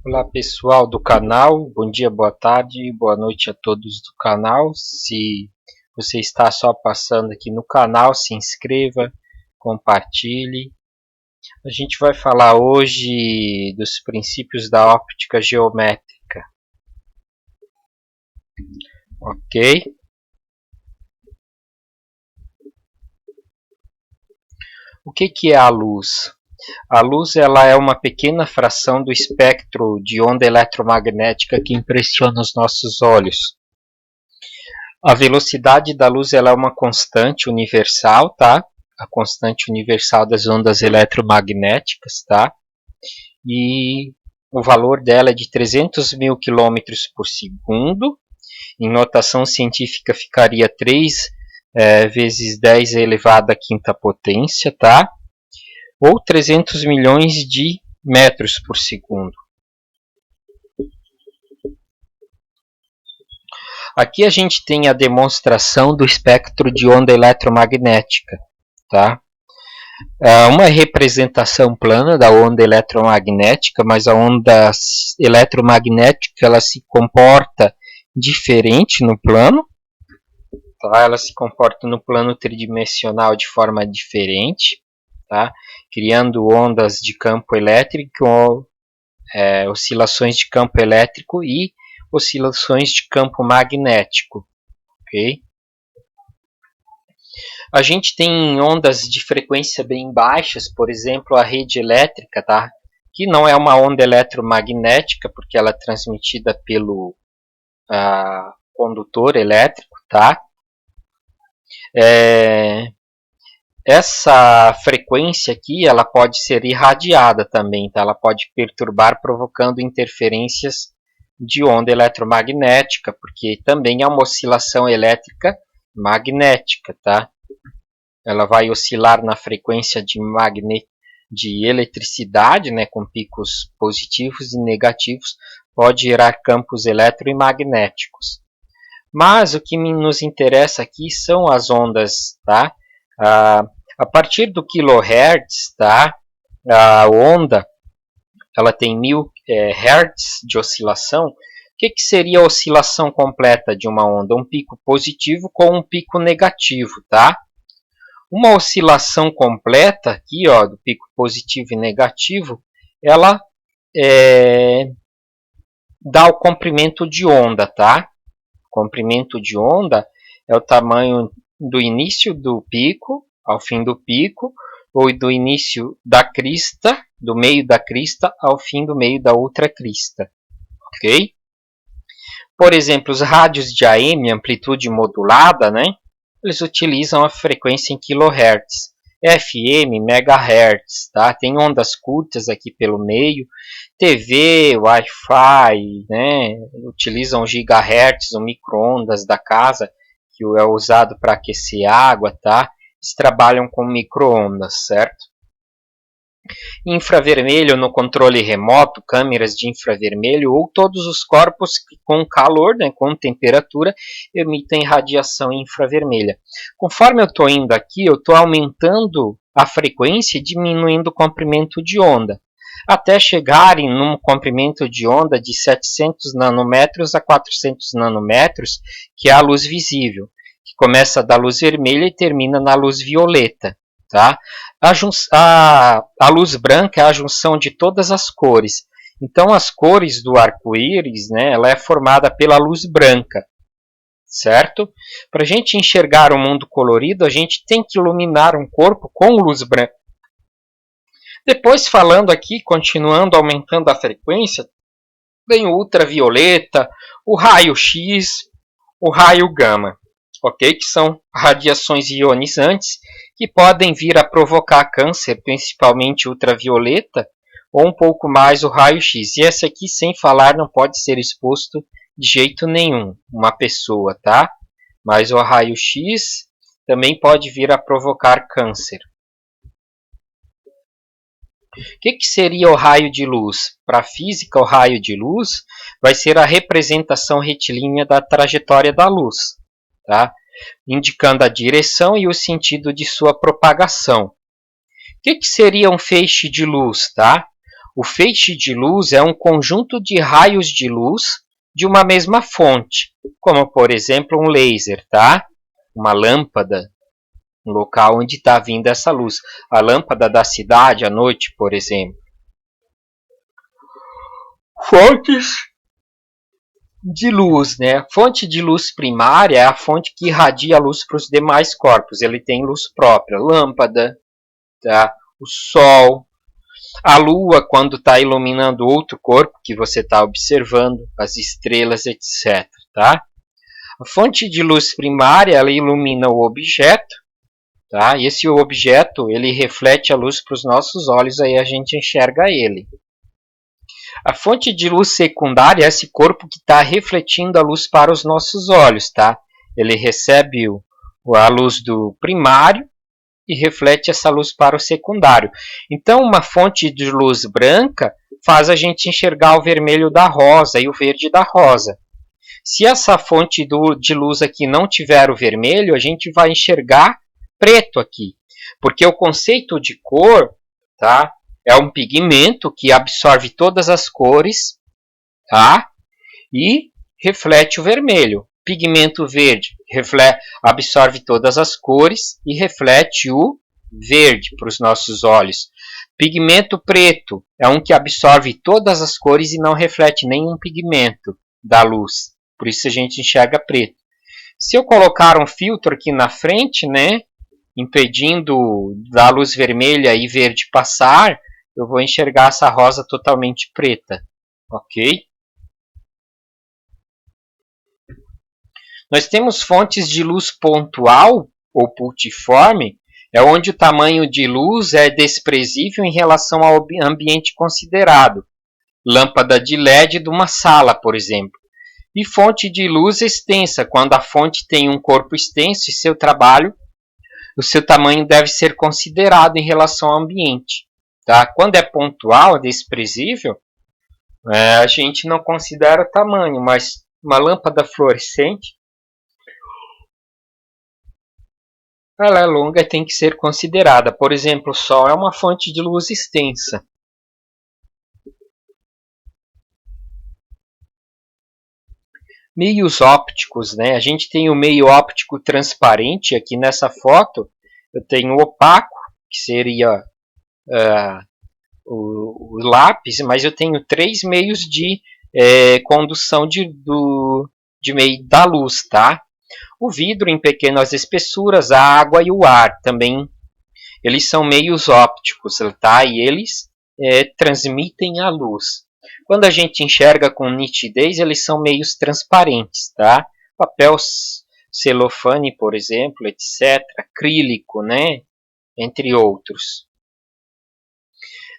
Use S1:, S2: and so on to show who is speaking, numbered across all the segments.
S1: Olá pessoal do canal, bom dia, boa tarde, boa noite a todos do canal. Se você está só passando aqui no canal, se inscreva, compartilhe. A gente vai falar hoje dos princípios da óptica geométrica, ok? O que é a luz? A luz ela é uma pequena fração do espectro de onda eletromagnética que impressiona os nossos olhos. A velocidade da luz ela é uma constante universal, tá? A constante universal das ondas eletromagnéticas, tá? E o valor dela é de 300 mil quilômetros por segundo. Em notação científica ficaria 3 vezes 10 elevado à quinta potência, tá? Ou 300 milhões de metros por segundo. Aqui a gente tem a demonstração do espectro de onda eletromagnética, tá? É uma representação plana da onda eletromagnética, mas a onda eletromagnética ela se comporta diferente no plano, tá? Ela se comporta no plano tridimensional de forma diferente, tá? Criando ondas de campo elétrico, oscilações de campo elétrico e oscilações de campo magnético, ok? A gente tem ondas de frequência bem baixas, por exemplo, a rede elétrica, tá? Que não é uma onda eletromagnética, porque ela é transmitida pelo condutor elétrico, tá? Essa frequência aqui, ela pode ser irradiada também, tá? Ela pode perturbar, provocando interferências de onda eletromagnética, porque também é uma oscilação elétrica magnética, tá? Ela vai oscilar na frequência de eletricidade, né, com picos positivos e negativos, pode gerar campos eletromagnéticos. Mas o que nos interessa aqui são as ondas, tá? A partir do kHz, tá? A onda ela tem 1000 Hz de oscilação. O que seria a oscilação completa de uma onda? Um pico positivo com um pico negativo, tá? Uma oscilação completa aqui, ó, do pico positivo e negativo, ela dá o comprimento de onda, tá? O comprimento de onda é o tamanho do início do pico ao fim do pico, ou do início da crista, do meio da crista ao fim do meio da outra crista, ok? Por exemplo, os rádios de AM, amplitude modulada, né? Eles utilizam a frequência em kHz. FM, megahertz, tá? Tem ondas curtas aqui pelo meio. TV, Wi-Fi, né? Utilizam gigahertz, o micro-ondas da casa, que é usado para aquecer água, tá? Eles trabalham com micro-ondas, certo? Infravermelho no controle remoto, câmeras de infravermelho ou todos os corpos que com calor, né, com temperatura, emitem radiação infravermelha. Conforme eu estou indo aqui, eu estou aumentando a frequência e diminuindo o comprimento de onda, até chegarem num comprimento de onda de 700 nanômetros a 400 nanômetros, que é a luz visível, que começa da luz vermelha e termina na luz violeta. Tá? A luz branca é a junção de todas as cores. Então, as cores do arco-íris, né, ela é formada pela luz branca, certo? Para a gente enxergar o mundo colorido, a gente tem que iluminar um corpo com luz branca. Depois, falando aqui, continuando aumentando a frequência, tem o ultravioleta, o raio-x, o raio gama, ok? Que são radiações ionizantes que podem vir a provocar câncer, principalmente ultravioleta, ou um pouco mais o raio-x. E esse aqui, sem falar, não pode ser exposto de jeito nenhum, uma pessoa, tá? Mas o raio-x também pode vir a provocar câncer. O que seria o raio de luz? Para a física, o raio de luz vai ser a representação retilínea da trajetória da luz, tá? Indicando a direção e o sentido de sua propagação. O que seria um feixe de luz, tá? O feixe de luz é um conjunto de raios de luz de uma mesma fonte, como por exemplo um laser, tá? Uma lâmpada, um local onde está vindo essa luz. A lâmpada da cidade à noite, por exemplo. Fontes de luz, né? Fonte de luz primária é a fonte que irradia a luz para os demais corpos. Ele tem luz própria, lâmpada, tá? O sol, a lua quando está iluminando outro corpo que você está observando, as estrelas, etc. Tá? A fonte de luz primária ela ilumina o objeto, tá? E esse objeto ele reflete a luz para os nossos olhos, aí a gente enxerga ele. A fonte de luz secundária é esse corpo que está refletindo a luz para os nossos olhos, tá? Ele recebe a luz do primário e reflete essa luz para o secundário. Então, uma fonte de luz branca faz a gente enxergar o vermelho da rosa e o verde da rosa. Se essa fonte de luz aqui não tiver o vermelho, a gente vai enxergar preto aqui, porque o conceito de cor, tá? É um pigmento que absorve todas as cores, tá? E reflete o vermelho. Pigmento verde absorve todas as cores e reflete o verde para os nossos olhos. Pigmento preto é um que absorve todas as cores e não reflete nenhum pigmento da luz. Por isso a gente enxerga preto. Se eu colocar um filtro aqui na frente, né, impedindo da luz vermelha e verde passar, eu vou enxergar essa rosa totalmente preta, ok? Nós temos fontes de luz pontual ou multiforme, é onde o tamanho de luz é desprezível em relação ao ambiente considerado. Lâmpada de LED de uma sala, por exemplo. E fonte de luz extensa, quando a fonte tem um corpo extenso e o seu tamanho deve ser considerado em relação ao ambiente. Tá? Quando é pontual, desprezível, a gente não considera o tamanho, mas uma lâmpada fluorescente, ela é longa e tem que ser considerada. Por exemplo, o Sol é uma fonte de luz extensa. Meios ópticos, né? A gente tem o meio óptico transparente aqui nessa foto. Eu tenho o opaco, que seria o lápis, mas eu tenho 3 meios de condução de meio da luz, tá? O vidro em pequenas espessuras, a água e o ar também, eles são meios ópticos, tá? E eles transmitem a luz. Quando a gente enxerga com nitidez, eles são meios transparentes, tá? Papel celofane, por exemplo, etc. Acrílico, né? Entre outros.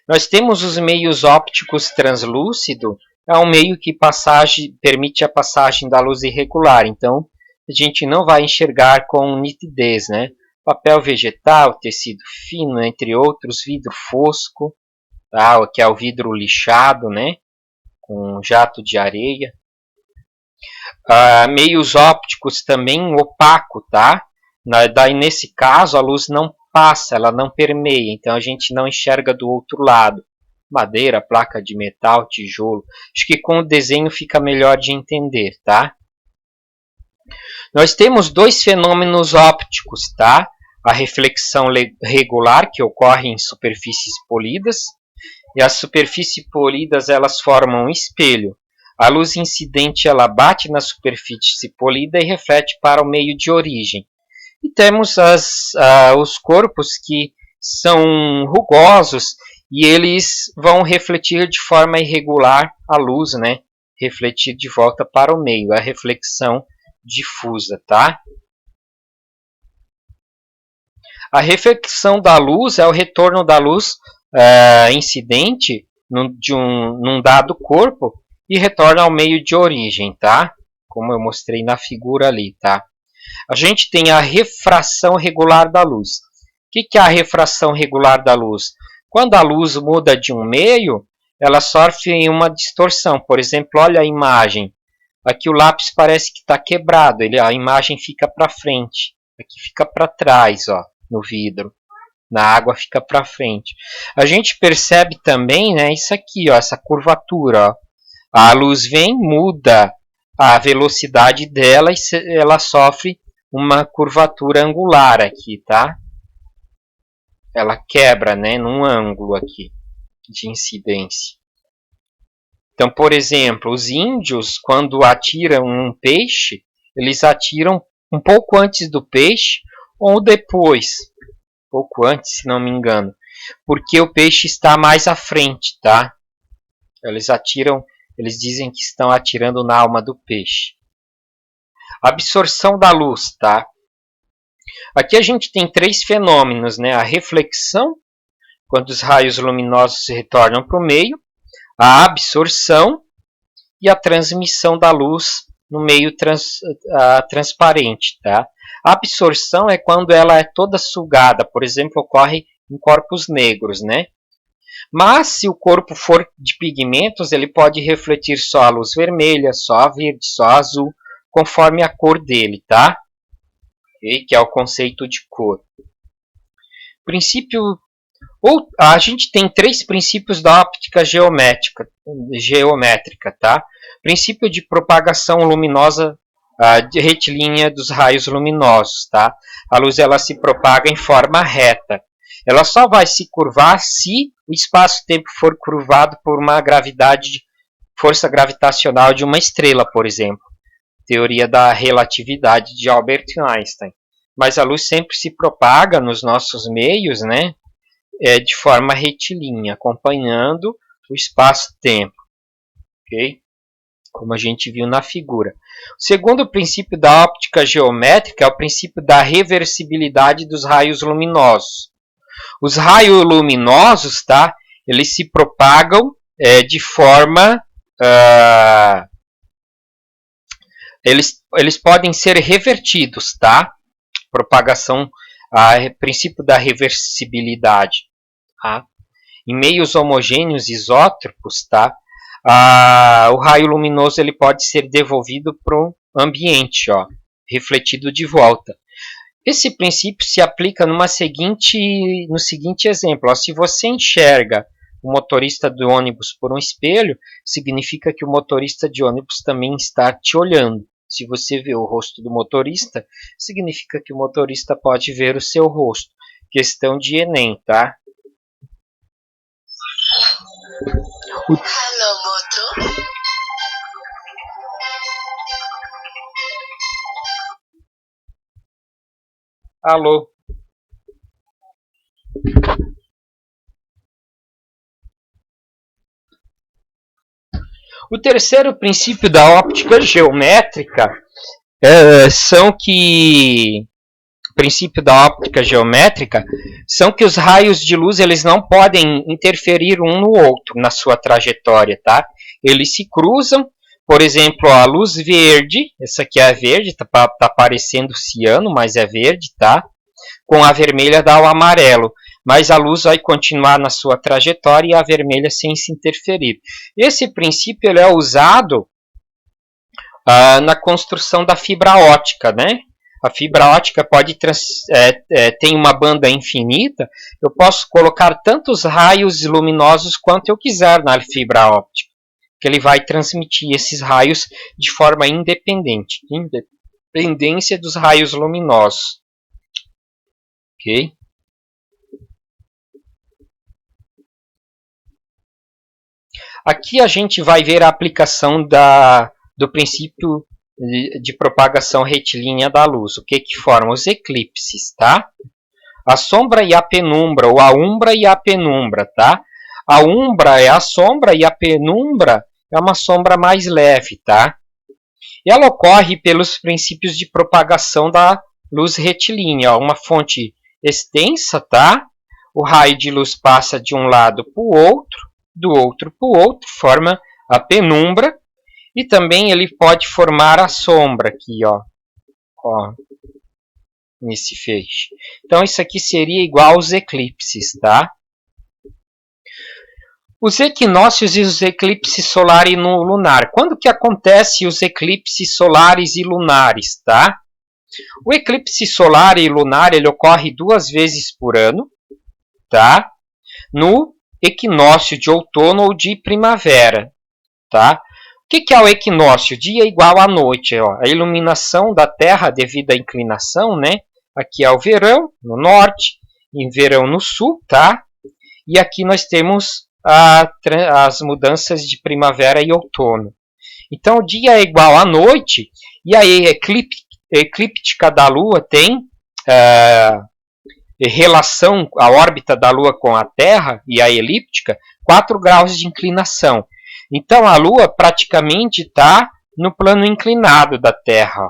S1: Nós temos os meios ópticos translúcido, é um meio que permite a passagem da luz irregular. Então, a gente não vai enxergar com nitidez, né? Papel vegetal, tecido fino, entre outros, vidro fosco, tá? Que é o vidro lixado, né? Com jato de areia. Meios ópticos também opaco, tá? Daí, nesse caso, a luz não passa, ela não permeia, então a gente não enxerga do outro lado. Madeira, placa de metal, tijolo. Acho que com o desenho fica melhor de entender, tá? Nós temos 2 fenômenos ópticos, tá? A reflexão regular, que ocorre em superfícies polidas, e as superfícies polidas elas formam um espelho. A luz incidente ela bate na superfície polida e reflete para o meio de origem. E temos os corpos que são rugosos e eles vão refletir de forma irregular a luz, né? Refletir de volta para o meio, a reflexão difusa, tá? A reflexão da luz é o retorno da luz incidente num dado corpo e retorna ao meio de origem, tá? Como eu mostrei na figura ali, tá? A gente tem a refração regular da luz. O que é a refração regular da luz? Quando a luz muda de um meio, ela sofre uma distorção. Por exemplo, olha a imagem. Aqui o lápis parece que está quebrado, a imagem fica para frente. Aqui fica para trás, ó, no vidro. na água fica para frente. A gente percebe também, né, isso aqui, ó, essa curvatura. Ó. A luz vem, muda a velocidade dela e ela sofre uma curvatura angular aqui, tá? Ela quebra, né, num ângulo aqui de incidência. Então, por exemplo, os índios, quando atiram um peixe, eles atiram um pouco antes do peixe ou depois, pouco antes, se não me engano, porque o peixe está mais à frente, tá? Eles atiram, eles dizem que estão atirando na alma do peixe. Absorção da luz, tá? Aqui a gente tem 3 fenômenos, né? A reflexão, quando os raios luminosos retornam para o meio, a absorção e a transmissão da luz no meio transparente, tá? A absorção é quando ela é toda sugada, por exemplo, ocorre em corpos negros, né? Mas se o corpo for de pigmentos, ele pode refletir só a luz vermelha, só a verde, só a azul, conforme a cor dele, tá? Okay? Que é o conceito de cor. A gente tem 3 princípios da óptica geométrica, tá? Princípio de propagação luminosa retilínea dos raios luminosos, tá? A luz ela se propaga em forma reta. Ela só vai se curvar se o espaço-tempo for curvado por uma força gravitacional de uma estrela, por exemplo. Teoria da relatividade de Albert Einstein. Mas a luz sempre se propaga nos nossos meios, né? De forma retilínea, acompanhando o espaço-tempo. Okay? Como a gente viu na figura. O segundo princípio da óptica geométrica é o princípio da reversibilidade dos raios luminosos. Os raios luminosos, tá? Eles se propagam de forma... Eles podem ser revertidos, tá? Propagação, princípio da reversibilidade. Tá? Em meios homogêneos isótropos, tá? O raio luminoso ele pode ser devolvido para o ambiente, ó, refletido de volta. Esse princípio se aplica no seguinte exemplo. Ó, se você enxerga o motorista do ônibus por um espelho, significa que o motorista de ônibus também está te olhando. Se você vê o rosto do motorista, significa que o motorista pode ver o seu rosto. Questão de Enem, tá?
S2: Alô, moto?
S1: Alô? O terceiro princípio da óptica geométrica são que os raios de luz eles não podem interferir um no outro na sua trajetória, tá? Eles se cruzam, por exemplo, a luz verde, essa aqui é a verde, tá parecendo ciano, mas é verde, tá? Com a vermelha dá o amarelo, mas a luz vai continuar na sua trajetória e a vermelha sem se interferir. Esse princípio ele é usado na construção da fibra ótica, né? A fibra ótica tem uma banda infinita, eu posso colocar tantos raios luminosos quanto eu quiser na fibra óptica, que ele vai transmitir esses raios de forma independente, independência dos raios luminosos. Ok? Aqui a gente vai ver a aplicação do princípio de propagação retilínea da luz. O que forma? Os eclipses, tá? A sombra e a penumbra, ou a umbra e a penumbra, tá? A umbra é a sombra e a penumbra é uma sombra mais leve, tá? E ela ocorre pelos princípios de propagação da luz retilínea. Uma fonte extensa, tá? O raio de luz passa de um lado para o outro, do outro para o outro, forma a penumbra. E também ele pode formar a sombra aqui, ó, nesse feixe. Então isso aqui seria igual aos eclipses, tá? Os equinócios e os eclipses solar e lunar. Quando que acontece os eclipses solares e lunares, tá? O eclipse solar e lunar ele ocorre 2 vezes por ano, tá? No equinócio de outono ou de primavera, tá? O que é o equinócio? Dia igual à noite, ó. A iluminação da Terra devido à inclinação, né? Aqui é o verão no norte, em verão no sul, tá? E aqui nós temos as mudanças de primavera e outono. Então o dia é igual à noite e a eclíptica da Lua tem relação, a órbita da Lua com a Terra e a elíptica, 4 graus de inclinação. Então a Lua praticamente está no plano inclinado da Terra.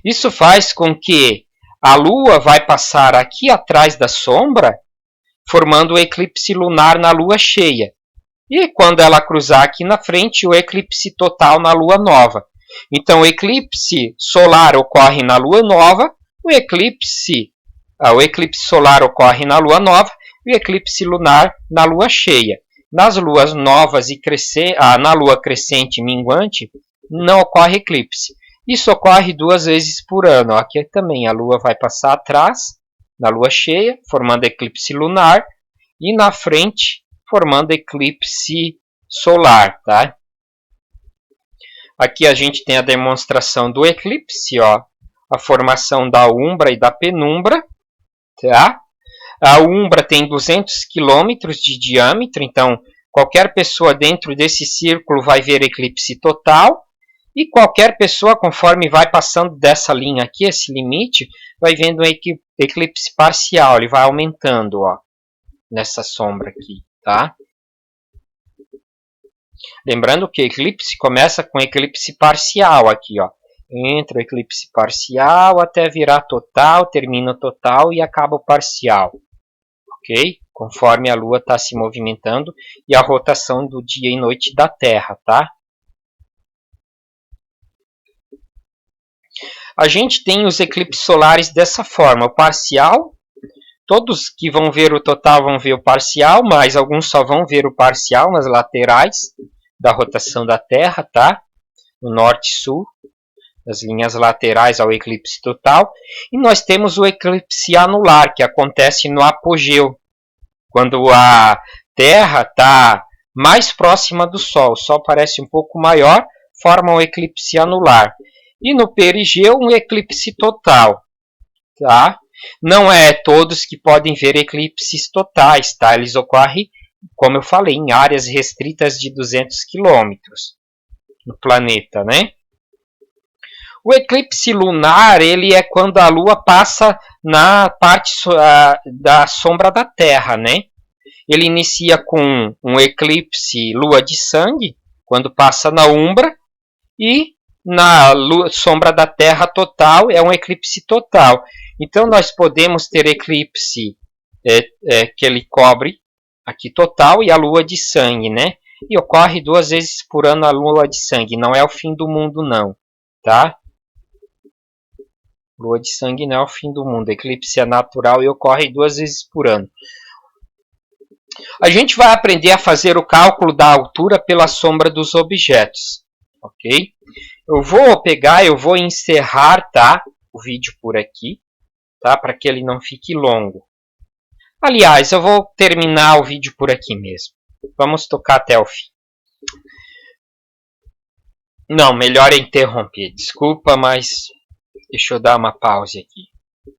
S1: Isso faz com que a Lua vai passar aqui atrás da sombra, formando o eclipse lunar na Lua cheia. E quando ela cruzar aqui na frente, o eclipse total na Lua nova. Então o eclipse solar ocorre na Lua nova, o eclipse solar ocorre na Lua nova e o eclipse lunar na Lua cheia. Nas luas novas e na Lua crescente e minguante, não ocorre eclipse. Isso ocorre 2 vezes por ano. Aqui também a Lua vai passar atrás, na Lua cheia, formando eclipse lunar, e na frente, formando eclipse solar. Tá? Aqui a gente tem a demonstração do eclipse, ó, a formação da umbra e da penumbra. Tá? A umbra tem 200 km de diâmetro, então qualquer pessoa dentro desse círculo vai ver eclipse total, e qualquer pessoa, conforme vai passando dessa linha aqui, esse limite, vai vendo um eclipse parcial, ele vai aumentando, ó, nessa sombra aqui, tá? Lembrando que eclipse começa com eclipse parcial aqui, ó. Entra o eclipse parcial até virar total, termina o total e acaba o parcial. Ok? Conforme a Lua está se movimentando e a rotação do dia e noite da Terra, tá? A gente tem os eclipses solares dessa forma. O parcial, todos que vão ver o total vão ver o parcial, mas alguns só vão ver o parcial nas laterais da rotação da Terra, tá? No norte e sul, as linhas laterais ao eclipse total. E nós temos o eclipse anular, que acontece no apogeu, quando a Terra está mais próxima do Sol. O Sol parece um pouco maior, forma um eclipse anular. E no perigeu, um eclipse total. Tá? Não é todos que podem ver eclipses totais. Tá? Eles ocorrem, como eu falei, em áreas restritas de 200 km no planeta, né? O eclipse lunar, ele é quando a Lua passa na parte da sombra da Terra, né? Ele inicia com um eclipse lua de sangue, quando passa na umbra, e na sombra da Terra total é um eclipse total. Então nós podemos ter eclipse que ele cobre aqui total e a lua de sangue, né? E ocorre 2 vezes por ano a lua de sangue. Não é o fim do mundo, não, tá? Lua de sangue não é o fim do mundo. Eclipse é natural e ocorre 2 vezes por ano. A gente vai aprender a fazer o cálculo da altura pela sombra dos objetos, ok? Eu vou encerrar, tá, o vídeo por aqui, tá, para que ele não fique longo. Aliás, eu vou terminar o vídeo por aqui mesmo. Vamos tocar até o fim. Não, melhor é interromper. Desculpa, mas deixa eu dar uma pausa aqui.